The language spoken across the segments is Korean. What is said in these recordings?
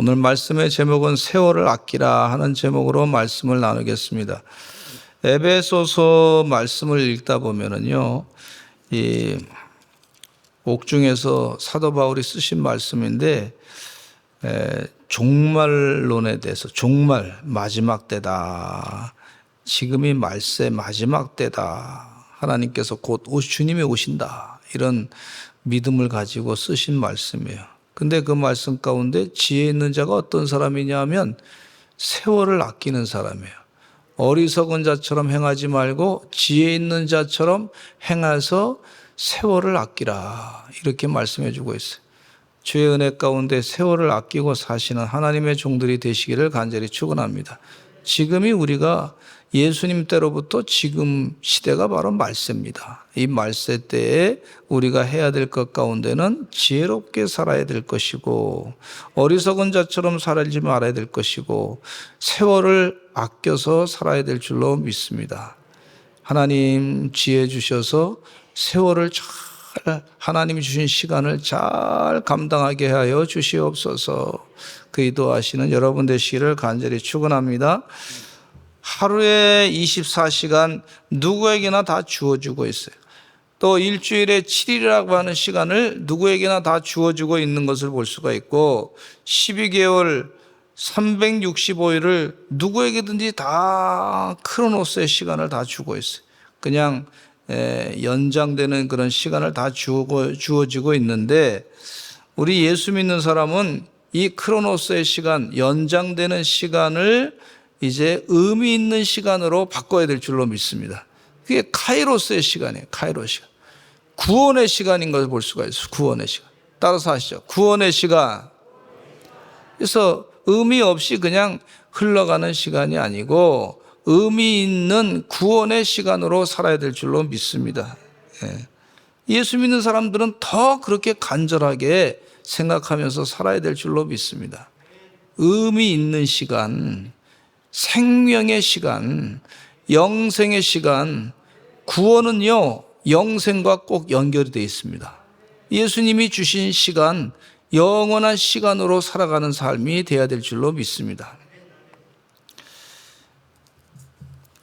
오늘 말씀의 제목은 세월을 아끼라 하는 제목으로 말씀을 나누겠습니다. 에베소서 말씀을 읽다 보면은요, 이 옥중에서 사도 바울이 쓰신 말씀인데, 종말론에 대해서, 종말 마지막 때다. 지금이 말세 마지막 때다. 하나님께서 곧 주님이 오신다. 이런 믿음을 가지고 쓰신 말씀이에요. 근데 그 말씀 가운데 지혜 있는 자가 어떤 사람이냐 하면 세월을 아끼는 사람이에요. 어리석은 자처럼 행하지 말고 지혜 있는 자처럼 행해서 세월을 아끼라. 이렇게 말씀해 주고 있어요. 주의 은혜 가운데 세월을 아끼고 사시는 하나님의 종들이 되시기를 간절히 축원합니다. 지금이 우리가 예수님 때로부터 지금 시대가 바로 말세입니다. 이 말세 때에 우리가 해야 될 것 가운데는 지혜롭게 살아야 될 것이고 어리석은 자처럼 살지 말아야 될 것이고 세월을 아껴서 살아야 될 줄로 믿습니다. 하나님 지혜 주셔서 세월을 잘 하나님이 주신 시간을 잘 감당하게 하여 주시옵소서. 기도하시는 여러분 되시기를 간절히 축원합니다. 하루에 24시간 누구에게나 다 주어주고 있어요. 또 일주일에 7일이라고 하는 시간을 누구에게나 다 주어주고 있는 것을 볼 수가 있고 12개월 365일을 누구에게든지 다 크로노스의 시간을 다 주고 있어요. 그냥 연장되는 그런 시간을 다 주어지고 있는데 우리 예수 믿는 사람은 이 크로노스의 시간, 연장되는 시간을 이제 의미 있는 시간으로 바꿔야 될 줄로 믿습니다. 그게 카이로스의 시간이에요. 카이로 시간. 구원의 시간인 것을 볼 수가 있어요. 구원의 시간. 따라서 하시죠. 구원의 시간. 그래서 의미 없이 그냥 흘러가는 시간이 아니고 의미 있는 구원의 시간으로 살아야 될 줄로 믿습니다. 예수 믿는 사람들은 더 그렇게 간절하게 생각하면서 살아야 될 줄로 믿습니다. 의미 있는 시간, 생명의 시간, 영생의 시간, 구원은요, 영생과 꼭 연결이 되어 있습니다. 예수님이 주신 시간, 영원한 시간으로 살아가는 삶이 되어야 될 줄로 믿습니다.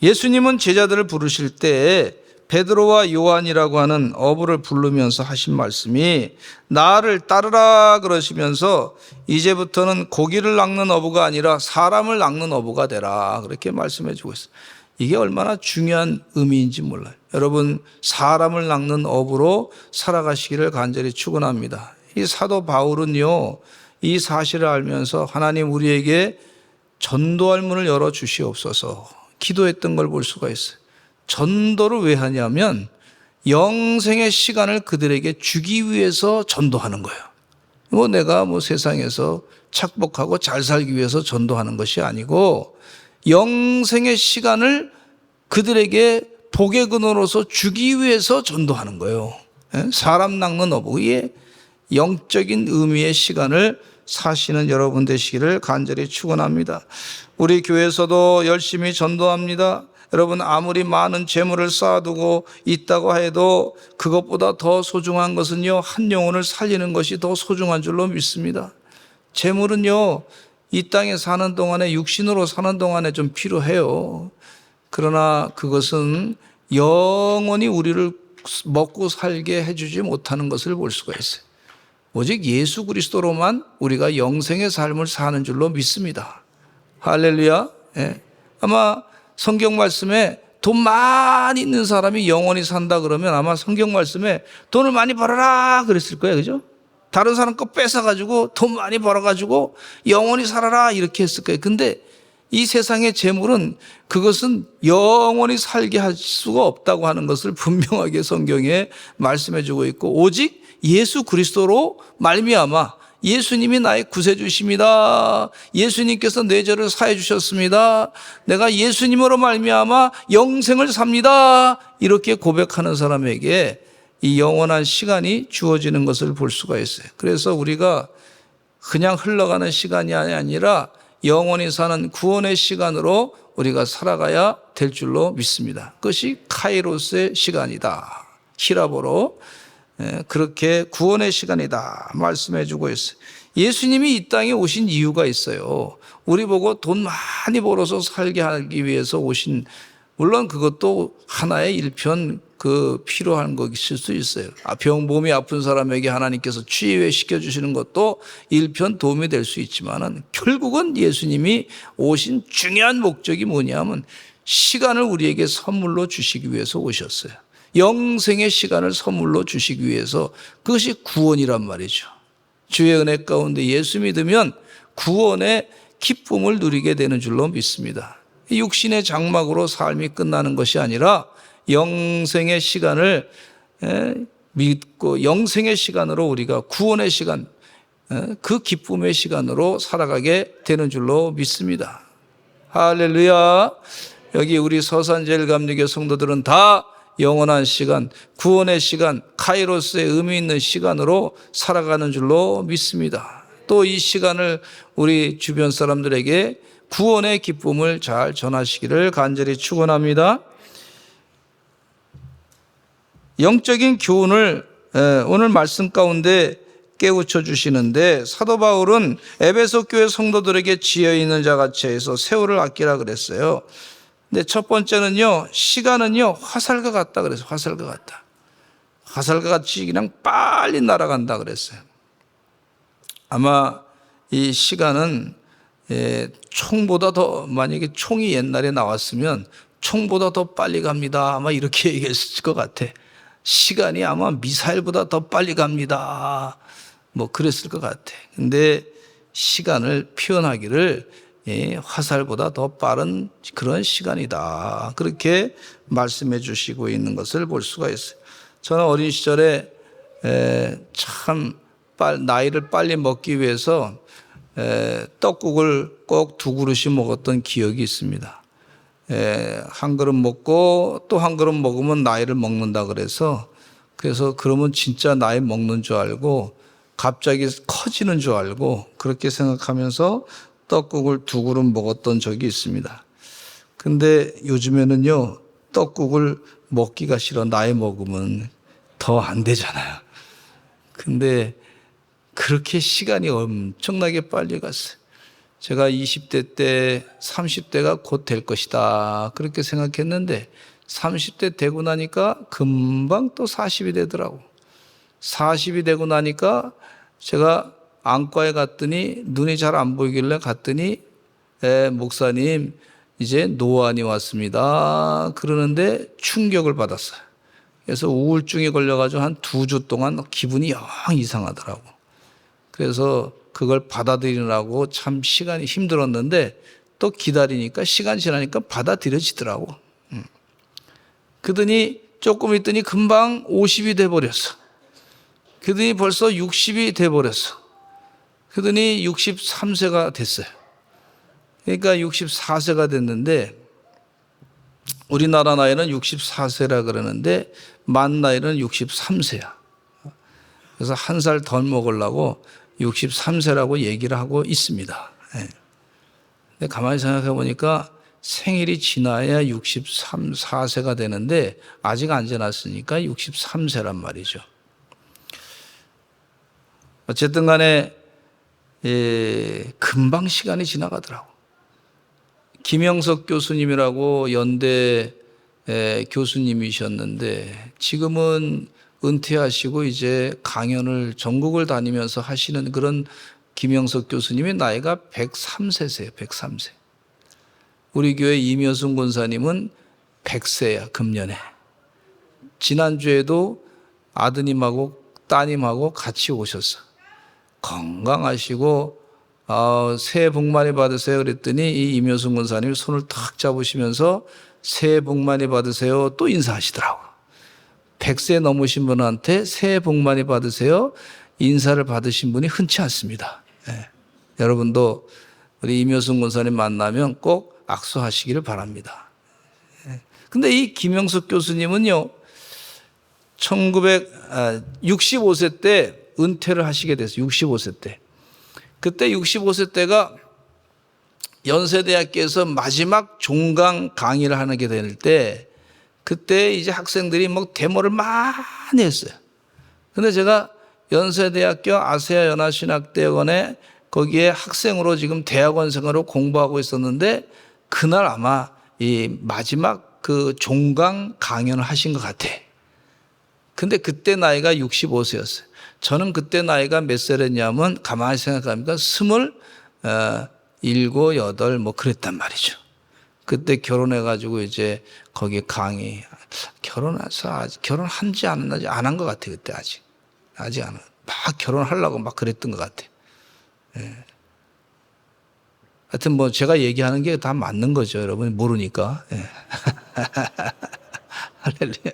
예수님은 제자들을 부르실 때 베드로와 요한이라고 하는 어부를 부르면서 하신 말씀이 나를 따르라 그러시면서 이제부터는 고기를 낚는 어부가 아니라 사람을 낚는 어부가 되라 그렇게 말씀해 주고 있어요. 이게 얼마나 중요한 의미인지 몰라요. 여러분 사람을 낚는 어부로 살아가시기를 간절히 축원합니다. 이 사도 바울은요 이 사실을 알면서 하나님 우리에게 전도할 문을 열어 주시옵소서 기도했던 걸 볼 수가 있어요. 전도를 왜 하냐면 영생의 시간을 그들에게 주기 위해서 전도하는 거예요. 내가 세상에서 착복하고 잘 살기 위해서 전도하는 것이 아니고 영생의 시간을 그들에게 복의 근원으로서 주기 위해서 전도하는 거예요. 사람 낚는 어부의 영적인 의미의 시간을 사시는 여러분 되시기를 간절히 축원합니다. 우리 교회에서도 열심히 전도합니다. 여러분 아무리 많은 재물을 쌓아두고 있다고 해도 그것보다 더 소중한 것은요 한 영혼을 살리는 것이 더 소중한 줄로 믿습니다. 재물은요 이 땅에 사는 동안에 육신으로 사는 동안에 좀 필요해요. 그러나 그것은 영원히 우리를 먹고 살게 해주지 못하는 것을 볼 수가 있어요. 오직 예수 그리스도로만 우리가 영생의 삶을 사는 줄로 믿습니다. 할렐루야. 아마 성경 말씀에 돈 많이 있는 사람이 영원히 산다 그러면 아마 성경 말씀에 돈을 많이 벌어라 그랬을 거예요. 그죠? 다른 사람 거 뺏어가지고 돈 많이 벌어가지고 영원히 살아라 이렇게 했을 거예요. 근데 이 세상의 재물은 그것은 영원히 살게 할 수가 없다고 하는 것을 분명하게 성경에 말씀해 주고 있고 오직 예수 그리스도로 말미암아 예수님이 나의 구세주십니다. 예수님께서 내 죄를 사해 주셨습니다. 내가 예수님으로 말미암아 영생을 삽니다. 이렇게 고백하는 사람에게 이 영원한 시간이 주어지는 것을 볼 수가 있어요. 그래서 우리가 그냥 흘러가는 시간이 아니라 영원히 사는 구원의 시간으로 우리가 살아가야 될 줄로 믿습니다. 그것이 카이로스의 시간이다. 히라보로 그렇게 구원의 시간이다 말씀해 주고 있어요. 예수님이 이 땅에 오신 이유가 있어요. 우리 보고 돈 많이 벌어서 살게 하기 위해서 오신, 물론 그것도 하나의 일편 필요한 것일 수 있어요. 몸이 아픈 사람에게 하나님께서 치유시켜 주시는 것도 일편 도움이 될 수 있지만은 결국은 예수님이 오신 중요한 목적이 뭐냐면 시간을 우리에게 선물로 주시기 위해서 오셨어요. 영생의 시간을 선물로 주시기 위해서, 그것이 구원이란 말이죠. 주의 은혜 가운데 예수 믿으면 구원의 기쁨을 누리게 되는 줄로 믿습니다. 육신의 장막으로 삶이 끝나는 것이 아니라 영생의 시간을 믿고 영생의 시간으로 우리가 구원의 시간, 그 기쁨의 시간으로 살아가게 되는 줄로 믿습니다. 할렐루야. 여기 우리 서산제일감리교 성도들은 다 영원한 시간, 구원의 시간, 카이로스의 의미 있는 시간으로 살아가는 줄로 믿습니다. 또 이 시간을 우리 주변 사람들에게 구원의 기쁨을 잘 전하시기를 간절히 축원합니다. 영적인 교훈을 오늘 말씀 가운데 깨우쳐 주시는데, 사도 바울은 에베소 교회 성도들에게 지혜 있는 자같이 해서 세월을 아끼라 그랬어요. 근데 첫 번째는요, 시간은요 화살과 같다 그랬어요. 화살과 같다. 화살과 같이 그냥 빨리 날아간다 그랬어요. 아마 이 시간은 총보다 더, 만약에 총이 옛날에 나왔으면 총보다 더 빨리 갑니다, 아마 이렇게 얘기했을 것 같아. 시간이 아마 미사일보다 더 빨리 갑니다, 뭐 그랬을 것 같아. 근데 시간을 표현하기를 화살보다 더 빠른 그런 시간이다, 그렇게 말씀해 주시고 있는 것을 볼 수가 있어요. 저는 어린 시절에 참 나이를 빨리 먹기 위해서 떡국을 꼭 2그릇씩 먹었던 기억이 있습니다. 한 그릇 먹고 또 한 그릇 먹으면 나이를 먹는다 그래서 그러면 진짜 나이 먹는 줄 알고 갑자기 커지는 줄 알고 그렇게 생각하면서 떡국을 2그릇 먹었던 적이 있습니다. 근데 요즘에는요, 떡국을 먹기가 싫어. 나이 먹으면 더 안 되잖아요. 근데 그렇게 시간이 엄청나게 빨리 갔어요. 제가 20대 때 30대가 곧 될 것이다, 그렇게 생각했는데 30대 되고 나니까 금방 또 40이 되더라고. 40이 되고 나니까 제가 안과에 갔더니 눈이 잘 안 보이길래 갔더니 목사님 이제 노안이 왔습니다 그러는데 충격을 받았어요. 그래서 우울증에 걸려가지고 한 2주 동안 기분이 영 이상하더라고. 그래서 그걸 받아들이느라고 참 시간이 힘들었는데 또 기다리니까 시간 지나니까 받아들여지더라고. 그러더니 조금 있더니 금방 50이 돼버렸어. 그러더니 벌써 60이 돼버렸어. 그러더니 63세가 됐어요. 그러니까 64세가 됐는데, 우리나라 나이는 64세라 그러는데 만 나이는 63세야. 그래서 한 살 덜 먹으려고 63세라고 얘기를 하고 있습니다. 근데 가만히 생각해 보니까 생일이 지나야 63, 4세가 되는데 아직 안 지났으니까 63세란 말이죠. 어쨌든 간에 금방 시간이 지나가더라고. 김영석 교수님이라고 연대 교수님이셨는데 지금은 은퇴하시고 이제 강연을 전국을 다니면서 하시는 그런 김영석 교수님의 나이가 103세세요. 103세. 우리 교회 임효순 권사님은 100세야, 금년에. 지난주에도 아드님하고 따님하고 같이 오셨어. 건강하시고 새해 복 많이 받으세요 그랬더니 이 임효순 권사님이 손을 탁 잡으시면서 새해 복 많이 받으세요 또 인사하시더라고. 100세 넘으신 분한테 새해 복 많이 받으세요 인사를 받으신 분이 흔치 않습니다. 여러분도 우리 임효순 권사님 만나면 꼭 악수하시기를 바랍니다. 근데 이 김영석 교수님은요, 65세 때 은퇴를 하시게 됐어요. 65세 때. 그때 65세 때가 연세대학교에서 마지막 종강 강의를 하게 될 때, 그때 이제 학생들이 뭐 데모를 많이 했어요. 근데 제가 연세대학교 아세아 연합신학대학원에 거기에 학생으로 지금 대학원생으로 공부하고 있었는데 그날 아마 이 마지막 그 종강 강연을 하신 것 같아. 근데 그때 나이가 65세였어요. 저는 그때 나이가 몇 살이었냐면 가만히 생각하니까 27, 8 뭐 그랬단 말이죠. 그때 결혼해가지고 이제 거기 강의 결혼해서 아직 결혼한지 안 한지 안 한 것 같아. 그때 아직 안 한. 막 결혼하려고 막 그랬던 것 같아. 예. 하여튼 뭐 제가 얘기하는 게 다 맞는 거죠, 여러분 모르니까. 예. 할렐루야.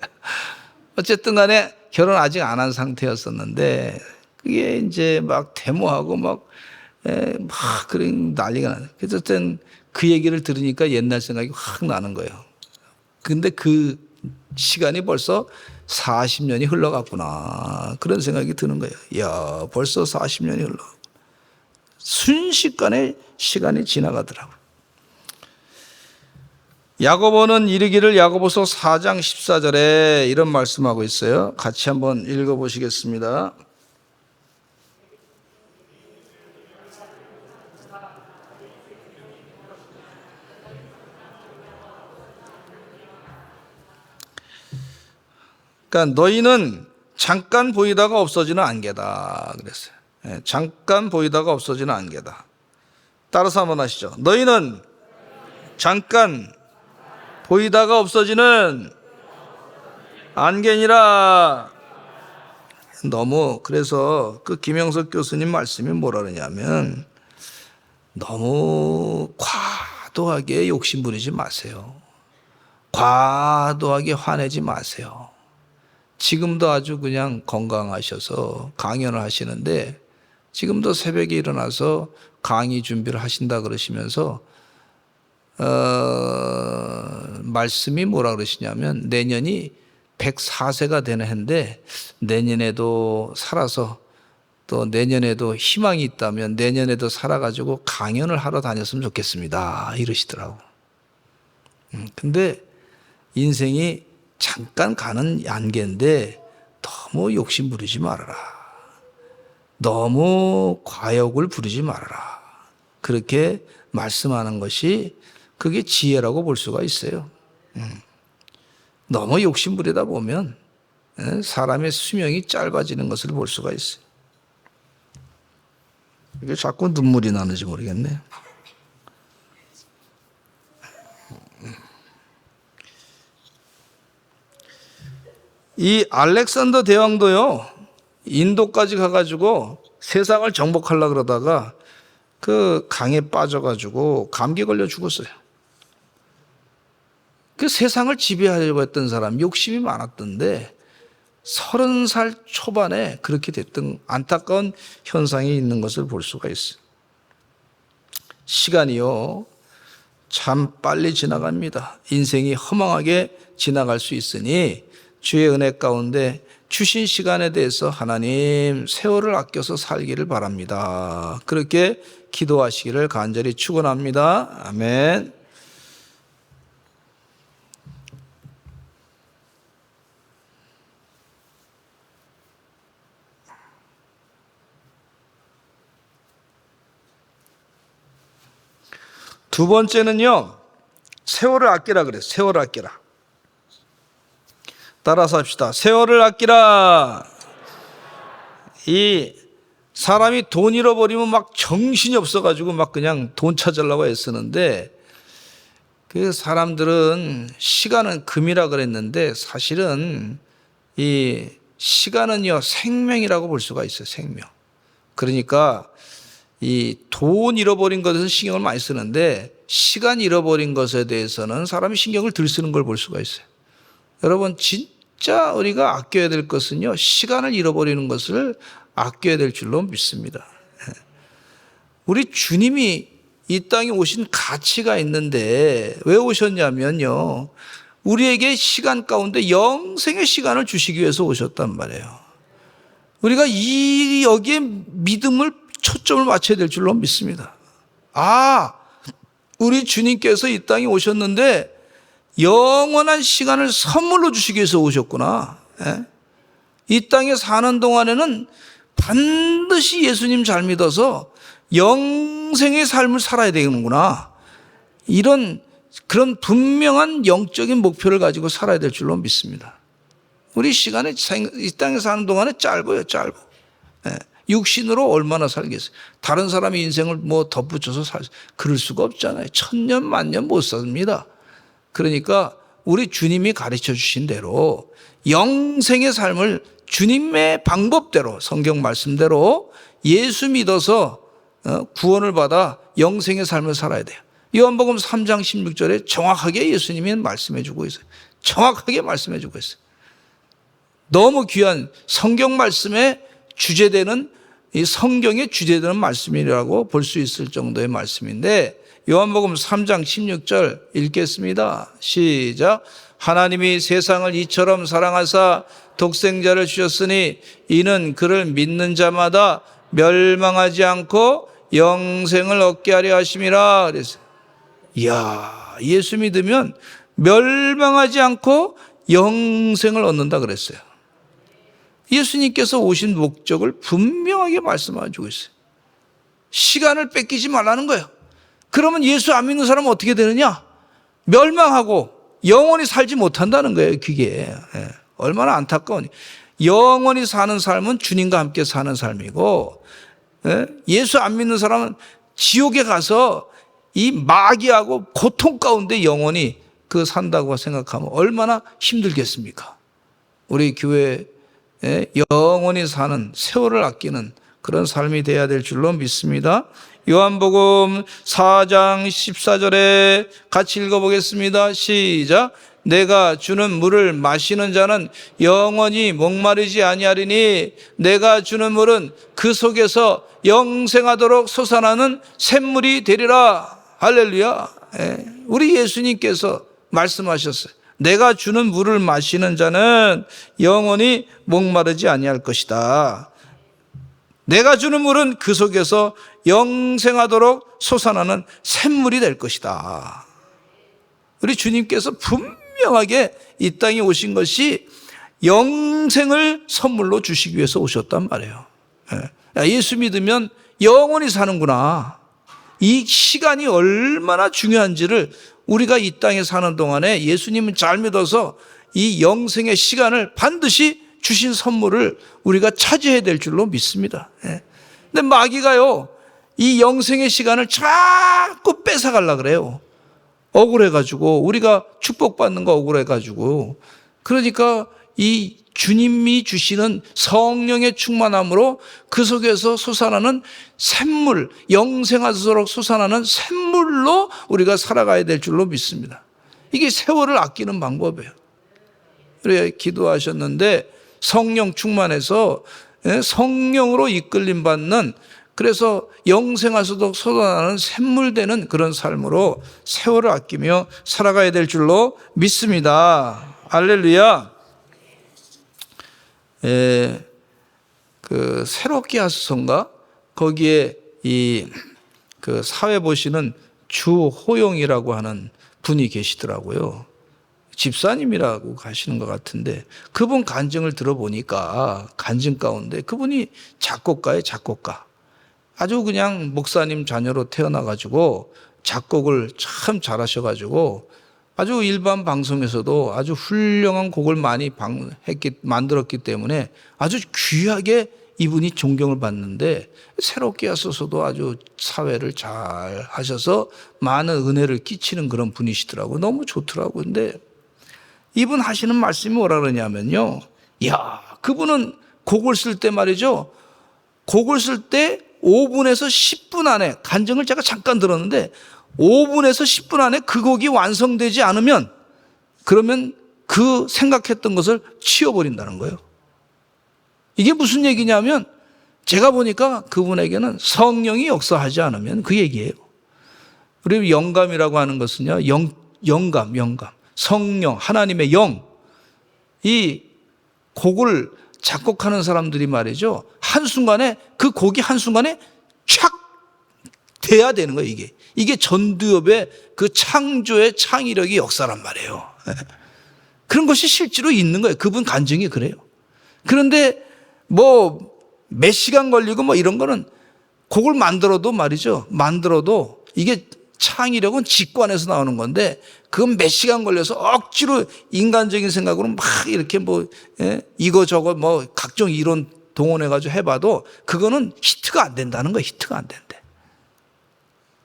어쨌든 간에 결혼 아직 안 한 상태였었는데 그게 이제 막 데모하고 막 그런 난리가 나요. 그래서 그 얘기를 들으니까 옛날 생각이 확 나는 거예요. 근데 그 시간이 벌써 40년이 흘러갔구나. 그런 생각이 드는 거예요. 야, 벌써 40년이 흘러갔구나. 순식간에 시간이 지나가더라고요. 야고보는 이르기를 야고보서 4장 14절에 이런 말씀하고 있어요. 같이 한번 읽어보시겠습니다. 그러니까 너희는 잠깐 보이다가 없어지는 안개다 그랬어요. 잠깐 보이다가 없어지는 안개다. 따라서 한번 하시죠. 너희는 잠깐 보이다가 없어지는 안개니라. 너무 그래서 그 김영석 교수님 말씀이 뭐라 그러냐면 너무 과도하게 욕심 부리지 마세요. 과도하게 화내지 마세요. 지금도 아주 그냥 건강하셔서 강연을 하시는데 지금도 새벽에 일어나서 강의 준비를 하신다 그러시면서 말씀이 뭐라 그러시냐면 내년이 104세가 되는 해인데 내년에도 살아서 또 내년에도 희망이 있다면 내년에도 살아가지고 강연을 하러 다녔으면 좋겠습니다 이러시더라고. 근데 인생이 잠깐 가는 안개인데 너무 욕심 부리지 말아라. 너무 과욕을 부리지 말아라. 그렇게 말씀하는 것이 그게 지혜라고 볼 수가 있어요. 너무 욕심 부리다 보면 사람의 수명이 짧아지는 것을 볼 수가 있어요. 이게 자꾸 눈물이 나는지 모르겠네. 이 알렉산더 대왕도요, 인도까지 가가지고 세상을 정복하려고 그러다가 그 강에 빠져가지고 감기 걸려 죽었어요. 그 세상을 지배하려고 했던 사람, 욕심이 많았던데 30살 초반에 그렇게 됐던 안타까운 현상이 있는 것을 볼 수가 있어요. 시간이요, 참 빨리 지나갑니다. 인생이 허망하게 지나갈 수 있으니 주의 은혜 가운데 주신 시간에 대해서 하나님 세월을 아껴서 살기를 바랍니다. 그렇게 기도하시기를 간절히 축원합니다. 아멘. 두 번째는요, 세월을 아끼라 그래요. 세월을 아끼라. 따라서 합시다. 세월을 아끼라. 이 사람이 돈 잃어버리면 막 정신이 없어가지고 막 그냥 돈 찾으려고 애쓰는데 그 사람들은 시간은 금이라 그랬는데 사실은 이 시간은요 생명이라고 볼 수가 있어요. 생명. 그러니까 이 돈 잃어버린 것에서 신경을 많이 쓰는데 시간 잃어버린 것에 대해서는 사람이 신경을 덜 쓰는 걸 볼 수가 있어요. 여러분 진짜 우리가 아껴야 될 것은요 시간을 잃어버리는 것을 아껴야 될 줄로 믿습니다. 우리 주님이 이 땅에 오신 가치가 있는데 왜 오셨냐면요 우리에게 시간 가운데 영생의 시간을 주시기 위해서 오셨단 말이에요. 우리가 여기에 믿음을 초점을 맞춰야 될 줄로 믿습니다. 우리 주님께서 이 땅에 오셨는데 영원한 시간을 선물로 주시기 위해서 오셨구나. 이 땅에 사는 동안에는 반드시 예수님 잘 믿어서 영생의 삶을 살아야 되는구나. 그런 분명한 영적인 목표를 가지고 살아야 될 줄로 믿습니다. 우리 시간이 이 땅에 사는 동안에 짧아요, 짧아. 육신으로 얼마나 살겠어요? 다른 사람의 인생을 뭐 덧붙여서 그럴 수가 없잖아요. 1000년, 1000년 못 삽니다. 그러니까 우리 주님이 가르쳐 주신 대로 영생의 삶을 주님의 방법대로, 성경 말씀대로 예수 믿어서 구원을 받아 영생의 삶을 살아야 돼요. 요한복음 3장 16절에 정확하게 예수님이 말씀해 주고 있어요. 정확하게 말씀해 주고 있어요. 너무 귀한 성경 말씀의 주제되는, 이 성경의 주제되는 말씀이라고 볼 수 있을 정도의 말씀인데, 요한복음 3장 16절 읽겠습니다. 시작. 하나님이 세상을 이처럼 사랑하사 독생자를 주셨으니 이는 그를 믿는 자마다 멸망하지 않고 영생을 얻게 하려 하심이라 그랬어요. 이야, 예수 믿으면 멸망하지 않고 영생을 얻는다 그랬어요. 예수님께서 오신 목적을 분명하게 말씀해주고 있어요. 시간을 뺏기지 말라는 거예요. 그러면 예수 안 믿는 사람은 어떻게 되느냐? 멸망하고 영원히 살지 못한다는 거예요. 그게 얼마나 안타까우니. 영원히 사는 삶은 주님과 함께 사는 삶이고, 예수 안 믿는 사람은 지옥에 가서 이 마귀하고 고통 가운데 영원히 산다고 생각하면 얼마나 힘들겠습니까? 우리 교회에 영원히 사는, 세월을 아끼는 그런 삶이 돼야 될 줄로 믿습니다. 요한복음 4장 14절에 같이 읽어보겠습니다. 시작. 내가 주는 물을 마시는 자는 영원히 목마르지 아니하리니 내가 주는 물은 그 속에서 영생하도록 솟아나는 샘물이 되리라. 할렐루야. 우리 예수님께서 말씀하셨어요. 내가 주는 물을 마시는 자는 영원히 목마르지 아니할 것이다. 내가 주는 물은 그 속에서 영생하도록 솟아나는 샘물이 될 것이다. 우리 주님께서 분명하게 이 땅에 오신 것이 영생을 선물로 주시기 위해서 오셨단 말이에요. 예수 믿으면 영원히 사는구나. 이 시간이 얼마나 중요한지를 우리가 이 땅에 사는 동안에 예수님은 잘 믿어서 이 영생의 시간을 반드시 주신 선물을 우리가 차지해야 될 줄로 믿습니다. 근데 마귀가요, 이 영생의 시간을 자꾸 뺏어가려고 그래요. 억울해가지고, 우리가 축복받는 거 억울해가지고. 그러니까 이 주님이 주시는 성령의 충만함으로 그 속에서 솟아나는 샘물, 영생하도록 솟아나는 샘물로 우리가 살아가야 될 줄로 믿습니다. 이게 세월을 아끼는 방법이에요. 그래 기도하셨는데 성령 충만해서 성령으로 이끌림 받는, 그래서 영생하도록 솟아나는 샘물되는 그런 삶으로 세월을 아끼며 살아가야 될 줄로 믿습니다. 할렐루야. 새롭게 하소서인가? 거기에 사회 보시는 주호용이라고 하는 분이 계시더라고요. 집사님이라고 하시는 것 같은데, 그분 간증을 들어보니까 간증 가운데 그분이 작곡가예요, 작곡가. 아주 그냥 목사님 자녀로 태어나가지고 작곡을 참 잘하셔가지고 아주 일반 방송에서도 아주 훌륭한 곡을 많이 만들었기 때문에 아주 귀하게 이분이 존경을 받는데, 새롭게 하소서도 아주 사회를 잘 하셔서 많은 은혜를 끼치는 그런 분이시더라고요. 너무 좋더라고요. 근데 이분 하시는 말씀이 뭐라 그러냐면요, 그분은 곡을 쓸 때 말이죠, 곡을 쓸 때 5분에서 10분 안에, 간증을 제가 잠깐 들었는데 5분에서 10분 안에 그 곡이 완성되지 않으면, 그러면 그 생각했던 것을 치워버린다는 거예요. 이게 무슨 얘기냐면, 제가 보니까 그분에게는 성령이 역사하지 않으면 그 얘기예요. 우리 영감이라고 하는 것은요, 영감. 성령, 하나님의 영. 이 곡을 작곡하는 사람들이 말이죠, 한순간에, 그 곡이 한순간에 촥 돼야 되는 거예요, 이게 전두엽의 그 창조의 창의력이 역사란 말이에요. 그런 것이 실제로 있는 거예요. 그분 간증이 그래요. 그런데 몇 시간 걸리고 뭐 이런 거는 그걸 만들어도 말이죠. 만들어도 이게 창의력은 직관에서 나오는 건데 그건 몇 시간 걸려서 억지로 인간적인 생각으로 막 이렇게 뭐 이거 저거 뭐 각종 이론 동원해가지고 해봐도 그거는 히트가 안 된다는 거예요. 히트가 안 된대.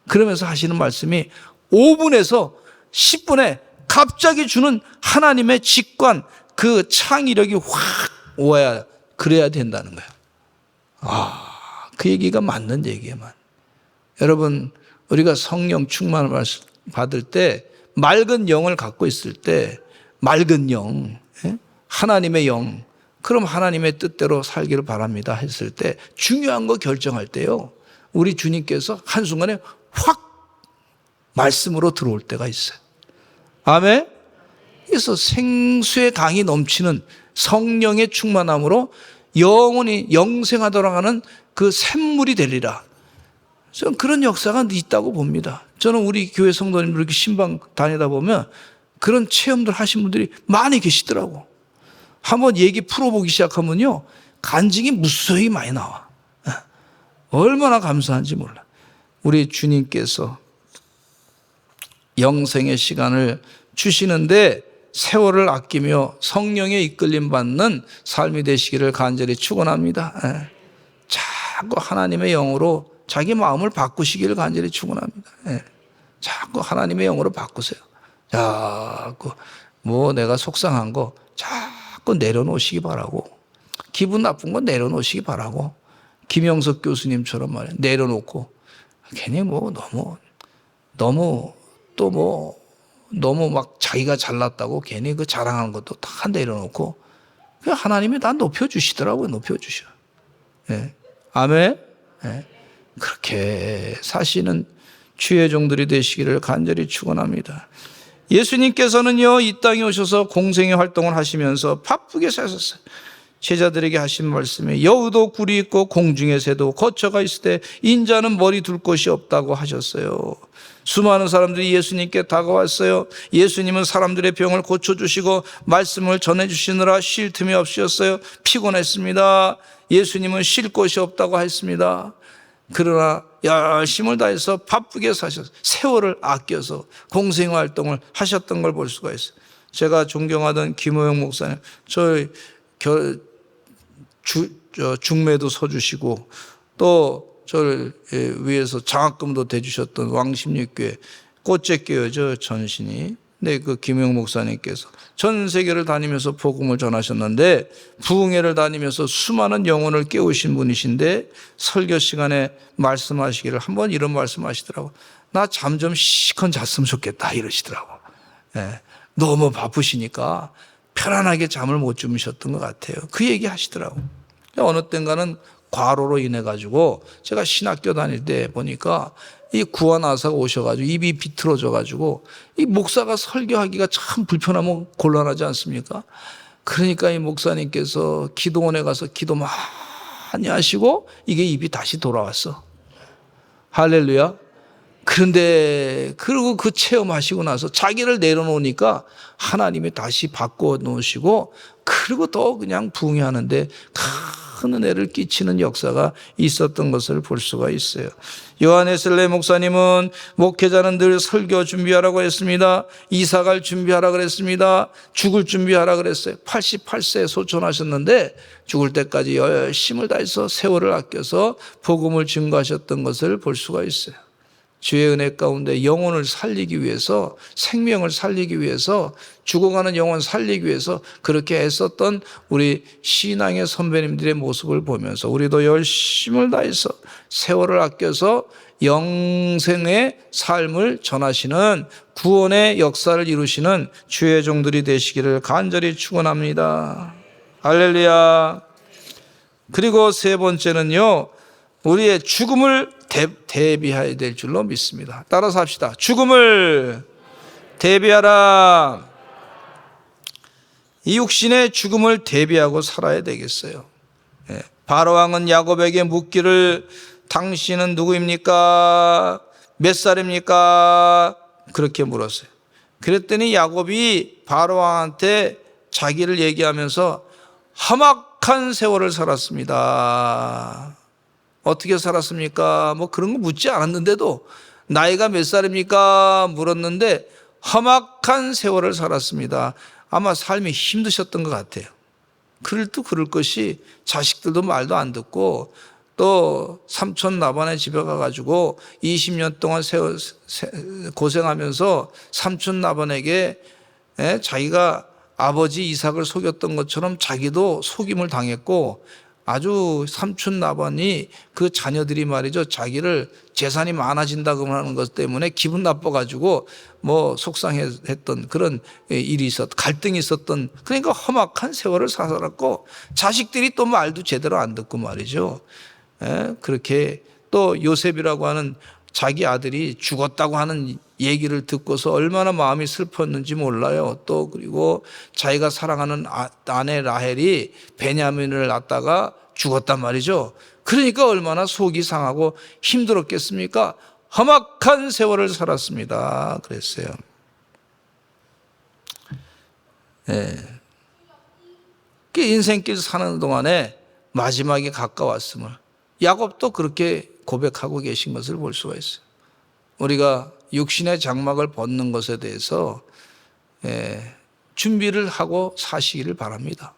그러면서 하시는 말씀이 5분에서 10분에 갑자기 주는 하나님의 직관, 그 창의력이 확 오야 그래야 된다는 거예요. 그 얘기가 맞는 얘기에만. 여러분, 우리가 성령 충만을 받을 때 맑은 영을 갖고 있을 때 맑은 영, 하나님의 영, 그럼 하나님의 뜻대로 살기를 바랍니다 했을 때 중요한 거 결정할 때요, 우리 주님께서 한순간에 확 말씀으로 들어올 때가 있어요. 아멘? 그래서 생수의 강이 넘치는 성령의 충만함으로 영원히 영생하도록 하는 그 샘물이 되리라. 저는 그런 역사가 있다고 봅니다. 저는 우리 교회 성도님들 이렇게 신방 다니다 보면 그런 체험들 하신 분들이 많이 계시더라고. 한번 얘기 풀어보기 시작하면요, 간증이 무수히 많이 나와. 얼마나 감사한지 몰라. 우리 주님께서 영생의 시간을 주시는데 세월을 아끼며 성령의 이끌림 받는 삶이 되시기를 간절히 축원합니다. 자꾸 하나님의 영으로 자기 마음을 바꾸시기를 간절히 축원합니다. 자꾸 하나님의 영으로 바꾸세요. 자꾸 뭐 내가 속상한 거 자꾸 내려놓으시기 바라고, 기분 나쁜 거 내려놓으시기 바라고, 김영석 교수님처럼 말이야, 내려놓고 괜히 뭐 너무 막 자기가 잘났다고 괜히 그 자랑하는 것도 다 내려놓고 하나님이 다 높여주시더라고요. 높여주셔. 아멘. 그렇게 사시는 주의 종들이 되시기를 간절히 축원합니다. 예수님께서는요, 이 땅에 오셔서 공생의 활동을 하시면서 바쁘게 사셨어요. 제자들에게 하신 말씀에 여우도 굴이 있고 공중의 새도 거처가 있을 때 인자는 머리 둘 곳이 없다고 하셨어요. 수많은 사람들이 예수님께 다가왔어요. 예수님은 사람들의 병을 고쳐주시고 말씀을 전해주시느라 쉴 틈이 없으셨어요. 피곤했습니다. 예수님은 쉴 곳이 없다고 했습니다. 그러나 열심을 다해서 바쁘게 사셔서 세월을 아껴서 공생활동을 하셨던 걸 볼 수가 있어요. 제가 존경하던 김호영 목사님, 저희 중매도 서주시고 또 저를 위해서 장학금도 대주셨던 왕십리교회 꽃제교회죠, 전신이. 네, 그 김영 목사님께서 전 세계를 다니면서 복음을 전하셨는데 부흥회를 다니면서 수많은 영혼을 깨우신 분이신데 설교 시간에 말씀하시기를 한번 이런 말씀하시더라고. 나 잠 좀 시컷 잤으면 좋겠다 이러시더라고. 너무 바쁘시니까 편안하게 잠을 못 주무셨던 것 같아요. 그 얘기 하시더라고. 어느 땐가는 과로로 인해 가지고 제가 신학교 다닐 때 보니까 이 구원하사가 오셔가지고 입이 비틀어져 가지고 이 목사가 설교하기가 참 불편하면 곤란하지 않습니까? 그러니까 이 목사님께서 기도원에 가서 기도 많이 하시고 이게 입이 다시 돌아왔어. 할렐루야. 그런데 그리고 그 체험하시고 나서 자기를 내려놓으니까 하나님이 다시 바꿔 놓으시고 그리고 또 그냥 부흥하는데 큰 은혜를 끼치는 역사가 있었던 것을 볼 수가 있어요. 요한 웨슬레이 목사님은 목회자는 늘 설교 준비하라고 했습니다. 이사갈 준비하라 그랬습니다. 죽을 준비하라 그랬어요. 88세에 소천하셨는데 죽을 때까지 열심을 다해서 세월을 아껴서 복음을 증거하셨던 것을 볼 수가 있어요. 주의 은혜 가운데 영혼을 살리기 위해서, 생명을 살리기 위해서, 죽어가는 영혼 살리기 위해서 그렇게 애썼던 우리 신앙의 선배님들의 모습을 보면서 우리도 열심을 다해서 세월을 아껴서 영생의 삶을 전하시는 구원의 역사를 이루시는 주의 종들이 되시기를 간절히 축원합니다. 할렐루야. 그리고 세 번째는요, 우리의 죽음을 대비해야 될 줄로 믿습니다. 따라서 합시다. 죽음을 대비하라. 이 육신의 죽음을 대비하고 살아야 되겠어요. 바로왕은 야곱에게 묻기를 당신은 누구입니까? 몇 살입니까? 그렇게 물었어요. 그랬더니 야곱이 바로왕한테 자기를 얘기하면서 하막 험악한 세월을 살았습니다. 어떻게 살았습니까? 뭐 그런 거 묻지 않았는데도 나이가 몇 살입니까? 물었는데 험악한 세월을 살았습니다. 아마 삶이 힘드셨던 것 같아요. 그럴 것이 자식들도 말도 안 듣고 또 삼촌 나반의 집에 가가지고 20년 동안 고생하면서 삼촌 나반에게 자기가 아버지 이삭을 속였던 것처럼 자기도 속임을 당했고 아주 삼촌 나반이 그 자녀들이 말이죠. 자기를 재산이 많아진다고 하는 것 때문에 기분 나빠가지고 뭐 속상했던 그런 일이 갈등이 있었던 그러니까 험악한 세월을 살았고 자식들이 또 말도 제대로 안 듣고 말이죠. 그렇게 또 요셉이라고 하는 자기 아들이 죽었다고 하는 얘기를 듣고서 얼마나 마음이 슬펐는지 몰라요. 또 그리고 자기가 사랑하는 아내 라헬이 베냐민을 낳다가 죽었단 말이죠. 그러니까 얼마나 속이 상하고 힘들었겠습니까? 험악한 세월을 살았습니다. 그랬어요. 그 인생길 사는 동안에 마지막에 가까웠음을 야곱도 그렇게 고백하고 계신 것을 볼 수가 있어요. 우리가 육신의 장막을 벗는 것에 대해서 준비를 하고 사시기를 바랍니다.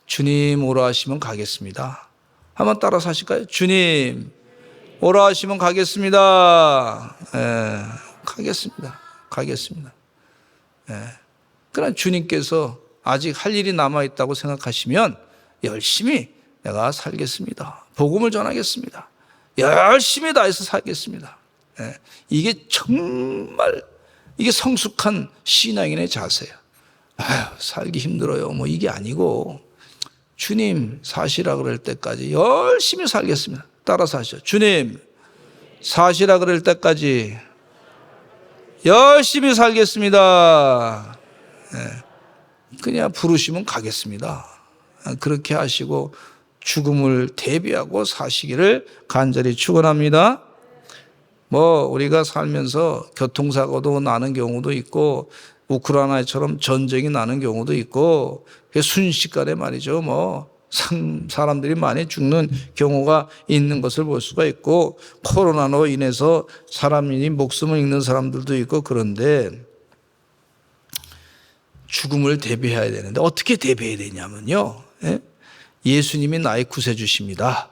주님 오라 하시면 가겠습니다. 한번 따라 사실까요? 주님 오라 하시면 가겠습니다. 가겠습니다. 그러나 주님께서 아직 할 일이 남아있다고 생각하시면 열심히 내가 살겠습니다. 복음을 전하겠습니다. 열심히 다해서 살겠습니다. 이게 정말 이게 성숙한 신앙인의 자세야. 아유, 살기 힘들어요. 뭐 이게 아니고 주님 사시라 그럴 때까지 열심히 살겠습니다. 따라서 하시죠. 주님 사시라 그럴 때까지 열심히 살겠습니다. 그냥 부르시면 가겠습니다. 그렇게 하시고 죽음을 대비하고 사시기를 간절히 축원합니다. 뭐 우리가 살면서 교통사고도 나는 경우도 있고 우크라이나처럼 전쟁이 나는 경우도 있고 순식간에 말이죠. 뭐 사람들이 많이 죽는 경우가 있는 것을 볼 수가 있고 코로나로 인해서 사람이 목숨을 잃는 사람들도 있고 그런데 죽음을 대비해야 되는데 어떻게 대비해야 되냐면요. 예수님이 나의 구세주십니다.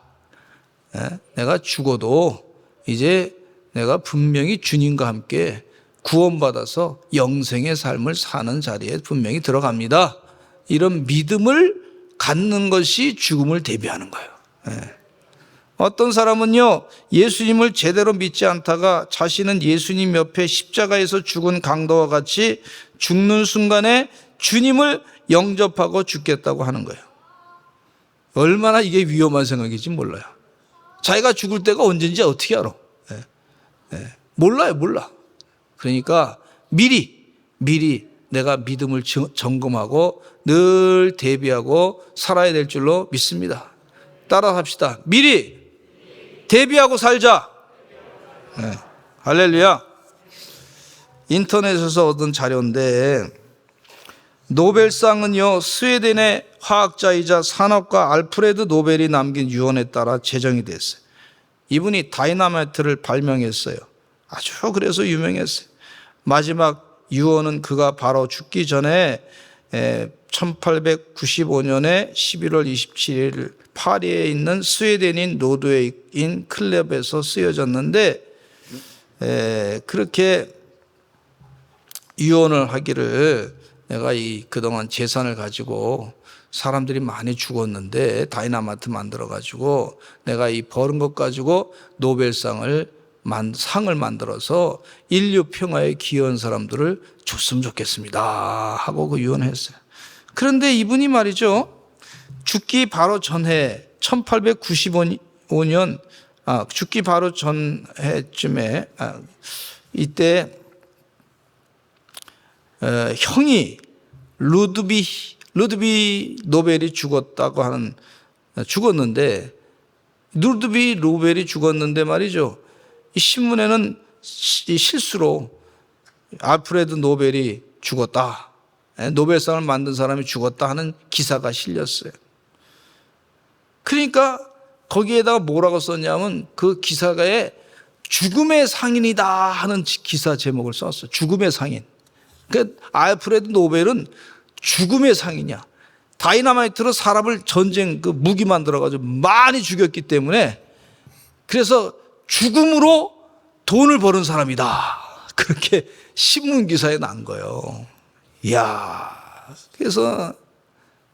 내가 죽어도 이제 내가 분명히 주님과 함께 구원받아서 영생의 삶을 사는 자리에 분명히 들어갑니다. 이런 믿음을 갖는 것이 죽음을 대비하는 거예요. 어떤 사람은요, 예수님을 제대로 믿지 않다가 자신은 예수님 옆에 십자가에서 죽은 강도와 같이 죽는 순간에 주님을 영접하고 죽겠다고 하는 거예요. 얼마나 이게 위험한 생각인지 몰라요. 자기가 죽을 때가 언제인지 어떻게 알아? 몰라. 그러니까 미리 내가 믿음을 점검하고 늘 대비하고 살아야 될 줄로 믿습니다. 따라 합시다. 미리 대비하고 살자. 할렐루야. 인터넷에서 얻은 자료인데 노벨상은요, 스웨덴의 화학자이자 산업가 알프레드 노벨이 남긴 유언에 따라 제정이 됐어요. 이분이 다이나마이트를 발명했어요. 아주 그래서 유명했어요. 마지막 유언은 그가 바로 죽기 전에 1895년에 11월 27일 파리에 있는 스웨덴인 노르웨이인 클럽에서 쓰여졌는데 그렇게 유언을 하기를 내가 그동안 재산을 가지고 사람들이 많이 죽었는데 다이나마이트 만들어 가지고 내가 이 버는 것 가지고 노벨상을 만들어서 인류 평화에 기여한 사람들을 줬으면 좋겠습니다 하고 그 유언했어요. 그런데 이분이 말이죠, 죽기 바로 전해 1895년 죽기 바로 전해쯤에 이때 형이 루드비 노벨이 죽었는데 루드비 노벨이 죽었는데 말이죠. 이 신문에는 이 실수로 알프레드 노벨이 죽었다. 노벨상을 만든 사람이 죽었다 하는 기사가 실렸어요. 그러니까 거기에다가 뭐라고 썼냐면 그 기사가에 죽음의 상인이다 하는 기사 제목을 썼어요. 죽음의 상인. 그러니까 알프레드 노벨은 죽음의 상인이야. 다이너마이트로 사람을 전쟁 그 무기 만들어가지고 많이 죽였기 때문에 그래서 죽음으로 돈을 버는 사람이다. 그렇게 신문 기사에 난 거예요. 이야. 그래서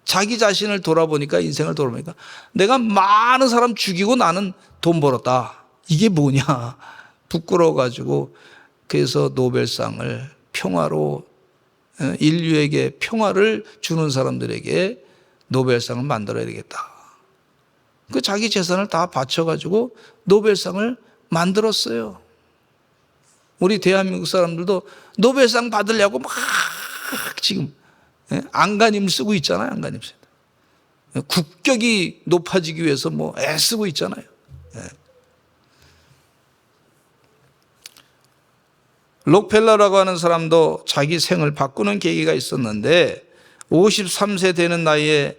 자기 자신을 돌아보니까, 인생을 돌아보니까 내가 많은 사람 죽이고 나는 돈 벌었다. 이게 뭐냐. 부끄러워가지고 그래서 노벨상을 평화로, 인류에게 평화를 주는 사람들에게 노벨상을 만들어야 되겠다. 그 자기 재산을 다 바쳐가지고 노벨상을 만들었어요. 우리 대한민국 사람들도 노벨상 받으려고 막 지금 안간힘을 쓰고 있잖아요. 안간힘 쓰고. 국격이 높아지기 위해서 뭐 애쓰고 있잖아요. 록펠러라고 하는 사람도 자기 생을 바꾸는 계기가 있었는데 53세 되는 나이에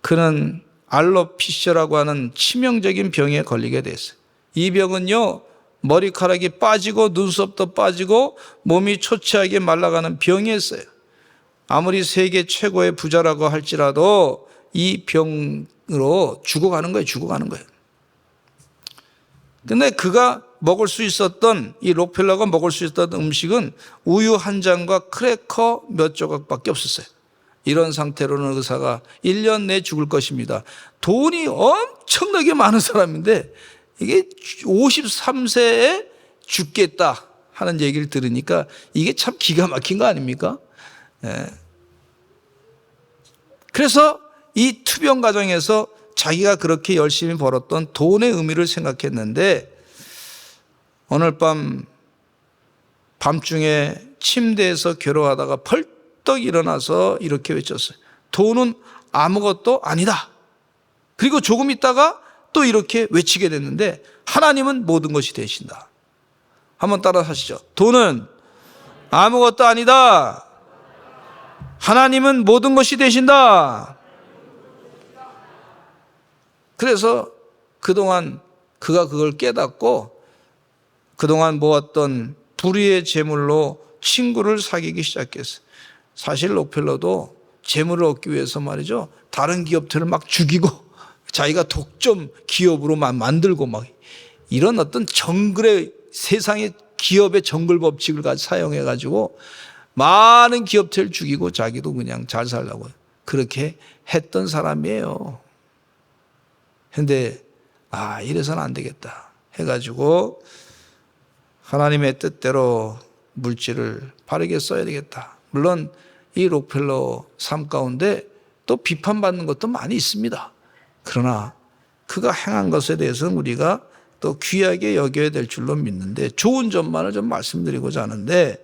그는 알로피시아라고 하는 치명적인 병에 걸리게 됐어요. 이 병은요, 머리카락이 빠지고 눈썹도 빠지고 몸이 초췌하게 말라가는 병이었어요. 아무리 세계 최고의 부자라고 할지라도 이 병으로 죽어가는 거예요. 죽어가는 거예요. 근데 그가 먹을 수 있었던, 이 록펠러가 먹을 수 있었던 음식은 우유 한 잔과 크래커 몇 조각밖에 없었어요. 이런 상태로는 의사가 1년 내에 죽을 것입니다. 돈이 엄청나게 많은 사람인데 이게 53세에 죽겠다 하는 얘기를 들으니까 이게 참 기가 막힌 거 아닙니까? 그래서 이 투병 과정에서 자기가 그렇게 열심히 벌었던 돈의 의미를 생각했는데 오늘 밤중에 침대에서 괴로워하다가 벌떡 일어나서 이렇게 외쳤어요. 돈은 아무것도 아니다. 그리고 조금 있다가 또 이렇게 외치게 됐는데 하나님은 모든 것이 되신다. 한번 따라 하시죠. 돈은 아무것도 아니다. 하나님은 모든 것이 되신다. 그래서 그동안 그가 그걸 깨닫고 그동안 모았던 불의의 재물로 친구를 사귀기 시작했어요. 사실 록펠러도 재물을 얻기 위해서 말이죠. 다른 기업들을 막 죽이고 자기가 독점 기업으로 만들고 막 이런 어떤 정글의 세상의 기업의 정글 법칙을 사용해 가지고 많은 기업체를 죽이고 자기도 그냥 잘 살라고 그렇게 했던 사람이에요. 근데 이래서는 안 되겠다 해가지고 하나님의 뜻대로 물질을 바르게 써야 되겠다. 물론 이 록펠러 삶 가운데 또 비판받는 것도 많이 있습니다. 그러나 그가 행한 것에 대해서는 우리가 또 귀하게 여겨야 될 줄로 믿는데 좋은 점만을 좀 말씀드리고자 하는데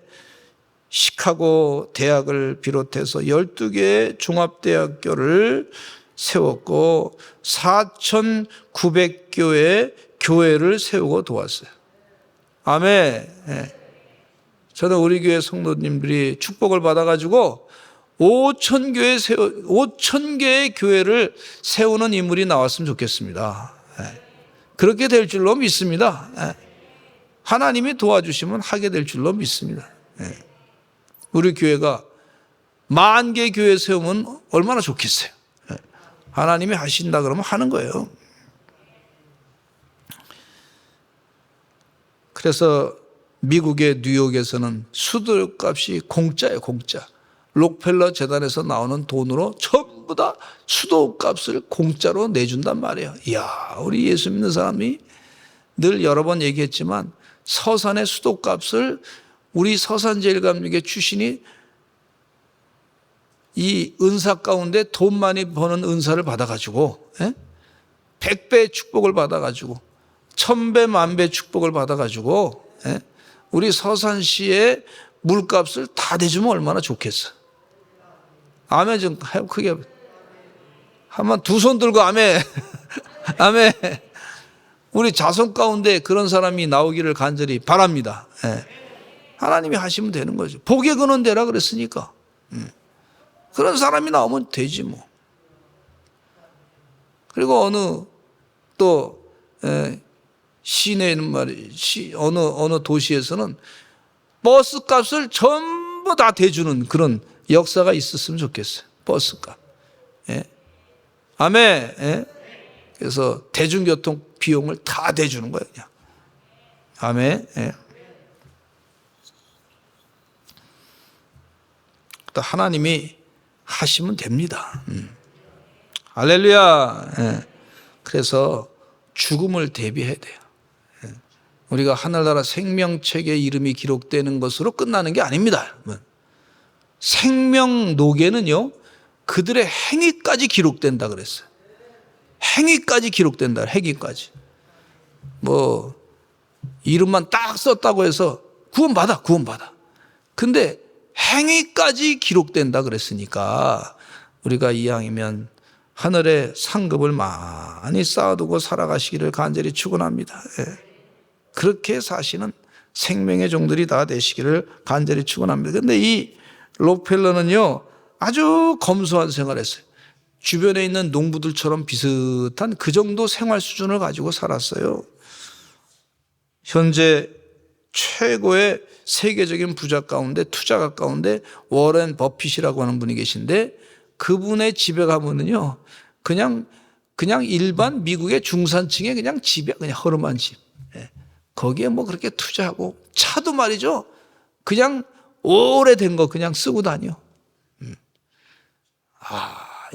시카고 대학을 비롯해서 12개의 종합대학교를 세웠고 4,900교의 교회를 세우고 도왔어요. 아멘. 저는 우리 교회 성도님들이 축복을 받아가지고 5,000개의 교회를 세우는 인물이 나왔으면 좋겠습니다. 그렇게 될 줄로 믿습니다. 하나님이 도와주시면 하게 될 줄로 믿습니다. 우리 교회가 10,000개 교회 세우면 얼마나 좋겠어요. 하나님이 하신다 그러면 하는 거예요. 그래서 미국의 뉴욕에서는 수도값이 공짜예요. 공짜. 록펠러 재단에서 나오는 돈으로 전부 다 수도값을 공짜로 내준단 말이에요. 이야, 우리 예수 믿는 사람이 늘 여러 번 얘기했지만 서산의 수도값을 우리 서산제일감리교 출신이 이 은사 가운데 돈 많이 버는 은사를 받아가지고 100배의 축복을 받아가지고 1000배 만배 축복을 받아가지고 우리 서산시의 물값을 다 대주면 얼마나 좋겠어. 아멘 좀 크게 한번 두 손 들고 아멘. 아멘. 우리 자손 가운데 그런 사람이 나오기를 간절히 바랍니다. 하나님이 하시면 되는 거죠. 복의 근원 되라 그랬으니까. 그런 사람이 나오면 되지 뭐. 그리고 어느 또 시내에 있는 어느 도시에서는 버스 값을 전부 다 대주는 그런 역사가 있었으면 좋겠어요. 버스 값. 예. 아멘. 예. 그래서 대중교통 비용을 다 대주는 거예요, 그냥. 아멘. 예. 또 하나님이 하시면 됩니다. 할렐루야. 예. 그래서 죽음을 대비해야 돼요. 예. 우리가 하늘나라 생명책에 이름이 기록되는 것으로 끝나는 게 아닙니다. 생명록에는요, 그들의 행위까지 기록된다 그랬어요. 행위까지 기록된다. 행위까지. 뭐 이름만 딱 썼다고 해서 구원받아. 근데 행위까지 기록된다 그랬으니까 우리가 이왕이면 하늘에 상급을 많이 쌓아두고 살아가시기를 간절히 축원합니다. 예. 그렇게 사시는 생명의 종들이 다 되시기를 간절히 축원합니다. 그런데 이 록펠러는요, 아주 검소한 생활을 했어요. 주변에 있는 농부들처럼 비슷한 그 정도 생활 수준을 가지고 살았어요. 현재 최고의 세계적인 부자 가운데, 투자가 가운데 워렌 버핏이라고 하는 분이 계신데, 그분의 집에 가면은요, 그냥 일반 미국의 중산층의 그냥 집이야. 그냥 허름한 집. 예. 거기에 뭐 그렇게 투자하고, 차도 말이죠, 그냥 오래된 거 그냥 쓰고 다녀.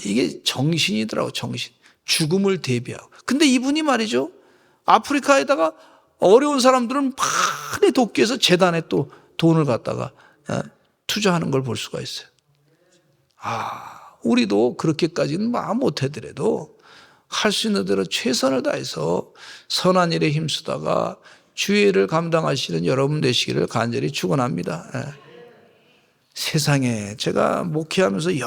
이게 정신이더라고, 정신. 죽음을 대비하고. 근데 이분이 말이죠, 아프리카에다가 어려운 사람들은 많이 돕기 위해서 재단에 또 돈을 갖다가 투자하는 걸 볼 수가 있어요. 우리도 그렇게까지는 마음 못하더라도 할 수 있는 대로 최선을 다해서 선한 일에 힘쓰다가 주의 일을 감당하시는 여러분 되시기를 간절히 축원합니다. 세상에 제가 목회하면서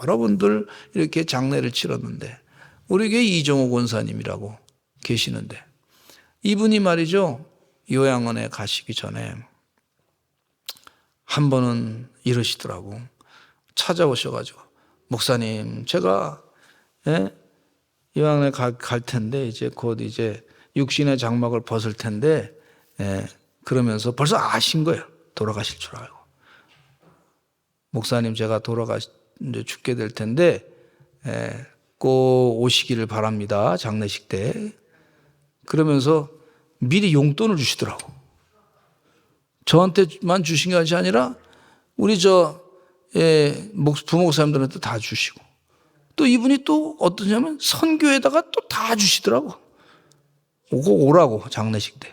여러분들 이렇게 장례를 치렀는데, 우리 교회 이종호 권사님이라고 계시는데, 이분이 말이죠, 요양원에 가시기 전에 한 번은 이러시더라고. 찾아오셔가지고, 목사님, 제가 요양원에 갈 텐데 이제 곧 이제 육신의 장막을 벗을 텐데, 그러면서 벌써 아신 거예요. 돌아가실 줄 알고. 목사님, 제가 이제 죽게 될 텐데 꼭 오시기를 바랍니다. 장례식 때. 그러면서 미리 용돈을 주시더라고. 저한테만 주신 게 아니라 우리 부목사님들한테 다 주시고, 또 이분이 또 어떠냐면 선교에다가 또 다 주시더라고. 꼭 오라고, 장례식 때.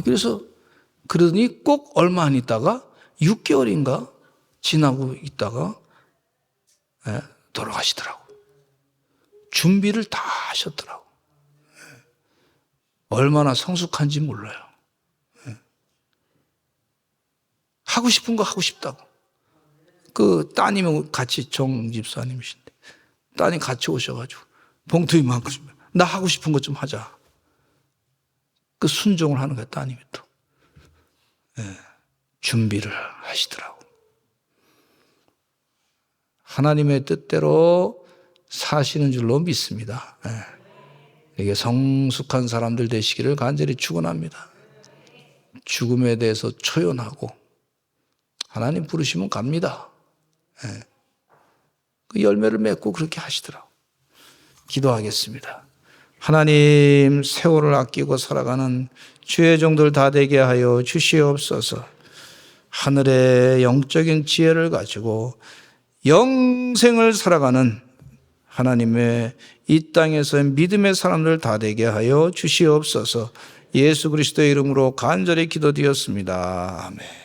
그래서 그러더니 꼭 얼마 안 있다가 6개월인가 지나고 있다가 돌아가시더라고. 준비를 다 하셨더라고. 얼마나 성숙한지 몰라요. 하고 싶은 거 하고 싶다고. 그 따님은 같이 정집사님이신데, 따님 같이 오셔가지고 봉투 이만큼 주면, 나 하고 싶은 것 좀 하자. 그 순종을 하는 거야, 따님이 또. 준비를 하시더라고. 하나님의 뜻대로 사시는 줄로 믿습니다. 이게 성숙한 사람들 되시기를 간절히 축원합니다. 죽음에 대해서 초연하고, 하나님 부르시면 갑니다. 그 열매를 맺고 그렇게 하시더라고. 기도하겠습니다. 하나님, 세월을 아끼고 살아가는 주의 종들 다 되게 하여 주시옵소서. 하늘의 영적인 지혜를 가지고 영생을 살아가는 하나님의 이 땅에서의 믿음의 사람들 다 되게 하여 주시옵소서. 예수 그리스도의 이름으로 간절히 기도드렸습니다. 아멘.